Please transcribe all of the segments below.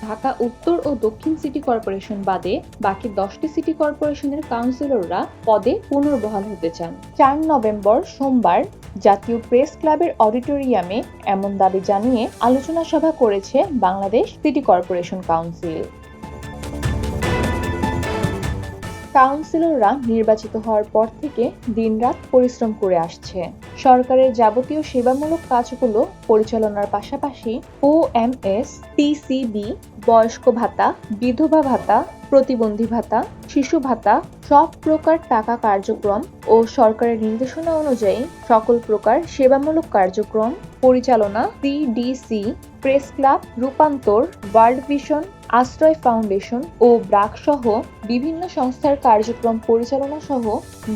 ঢাকা উত্তর ও দক্ষিণ city corporation বাদে বাকি 10টি সিটি কর্পোরেশনের কাউন্সিলররা পদে পুনর্বহাল হতে চান। 4 নভেম্বর সোমবার জাতীয় প্রেস ক্লাবের অডিটোরিয়ামে এমন দাবি জানিয়ে আলোচনা সভা করেছে বাংলাদেশ সিটি কর্পোরেশন কাউন্সিল। কাউন্সিলররা নির্বাচিত হওয়ার পর থেকে দিনরাত পরিশ্রম করে আসছে। সরকারের যাবতীয় সেবামূলক কাজগুলো পরিচালনার পাশাপাশি ওএমএস, টিসিবি, বয়স্ক ভাতা, বিধবা ভাতা, প্রতিবন্ধী ভাতা, শিশু ভাতা, সব প্রকার টাকা কার্যক্রম ও সরকারের নির্দেশনা অনুযায়ী সকল প্রকার সেবামূলক কার্যক্রম পরিচালনা সিডিসি, প্রেস ক্লাব, রূপান্তর, ওয়ার্ল্ড ভিশন, আশ্রয় ফাউন্ডেশন ও ব্রাক সহ বিভিন্ন সংস্থার কার্যক্রম পরিচালনা সহ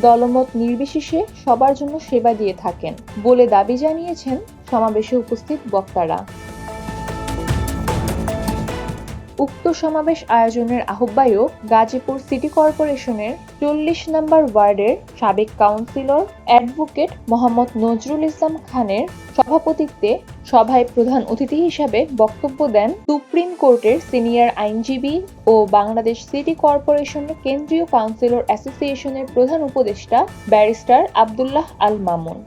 দলমত নির্বিশেষে সবার জন্য সেবা দিয়ে থাকেন বলে দাবি জানিয়েছেন সমাবেশে উপস্থিত বক্তারা। উক্ত সমাবেশ আয়োজনের আহ্বায়ক গাজীপুর সিটি কর্পোরেশনের 40 নম্বর ওয়ার্ডের সাবেক কাউন্সিলর অ্যাডভোকেট মোহাম্মদ নজরুল ইসলাম খানের সভাপতিত্বে সভায় প্রধান অতিথি হিসাবে বক্তব্য দেন সুপ্রিম কোর্টের সিনিয়র আইনজীবী ও বাংলাদেশ সিটি কর্পোরেশনের কেন্দ্রীয় কাউন্সিলর অ্যাসোসিয়েশনের প্রধান উপদেষ্টা barrister Abdullah Al Mamun.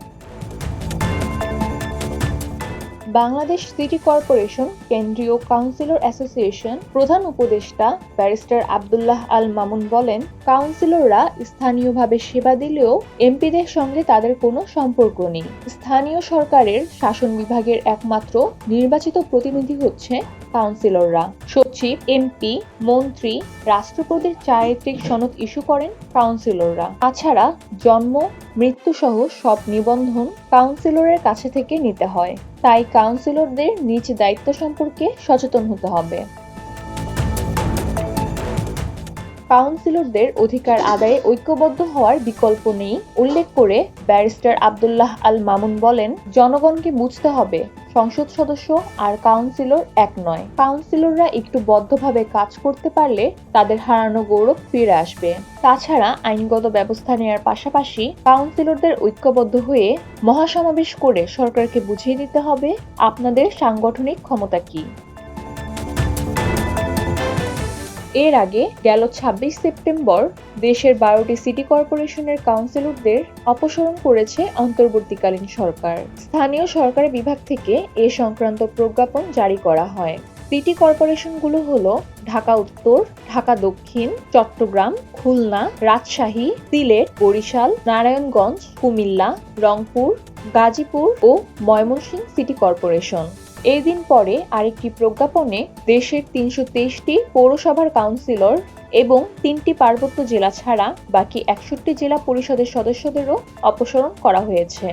Bangladesh city corporation কেন্দ্রীয় কাউন্সিলর অ্যাসোসিয়েশন প্রধান উপদেষ্টা ব্যারিস্টার আব্দুল্লাহ আল মামুন বলেন, কাউন্সিলররা স্থানীয়ভাবে সেবা দিলেও এমপিদের সঙ্গে তাদের কোনো সম্পর্ক নেই। স্থানীয় সরকারের শাসন বিভাগের একমাত্র নির্বাচিত প্রতিনিধি হচ্ছে কাউন্সিলররা। সচিব, এমপি, মন্ত্রী, রাষ্ট্রপতির চারিত্রিক সনদ ইস্যু করেন কাউন্সিলররা। তাছাড়া জন্ম, মৃত্যু সহ সব নিবন্ধন কাউন্সিলরের কাছে থেকে নিতে হয়। তাই কাউন্সিলরদের নিজ দায়িত্ব সম্পর্কে সচেতন হতে হবে। কাউন্সিলরদের অধিকার আদায়ে ঐক্যবদ্ধ হওয়ার বিকল্প নেই উল্লেখ করে ব্যারিস্টার আব্দুল্লাহ আল মামুন বলেন, জনগণকে বুঝতে হবে সংসদ সদস্য আর কাউন্সিলর এক নয়। কাউন্সিলররা একটু বদ্ধভাবে কাজ করতে পারলে তাদের হারানো গৌরব ফিরে আসবে। তাছাড়া আইনগত ব্যবস্থা নেওয়ার পাশাপাশি কাউন্সিলরদের ঐক্যবদ্ধ হয়ে মহাসমাবেশ করে সরকারকে বুঝিয়ে দিতে হবে আপনাদের সাংগঠনিক ক্ষমতা কি। এর আগে গেল 26 সেপ্টেম্বর দেশের 12টি সিটি কর্পোরেশনের কাউন্সিলরদের অপসারণ করেছে অন্তর্বর্তীকালীন সরকার। স্থানীয় সরকারি বিভাগ থেকে এ সংক্রান্ত প্রজ্ঞাপন জারি করা হয়। সিটি কর্পোরেশনগুলো হলো ঢাকা উত্তর, ঢাকা দক্ষিণ, চট্টগ্রাম, খুলনা, রাজশাহী, সিলেট, বরিশাল, নারায়ণগঞ্জ, কুমিল্লা, রংপুর, গাজীপুর ও ময়মনসিংহ সিটি কর্পোরেশন। এই দিন পরে আরেকটি প্রজ্ঞাপনে দেশের 323টি পৌরসভার কাউন্সিলর এবং 3টি পার্বত্য জেলা ছাড়া বাকি 61 জেলা পরিষদের সদস্যদেরও অপসারণ করা হয়েছে।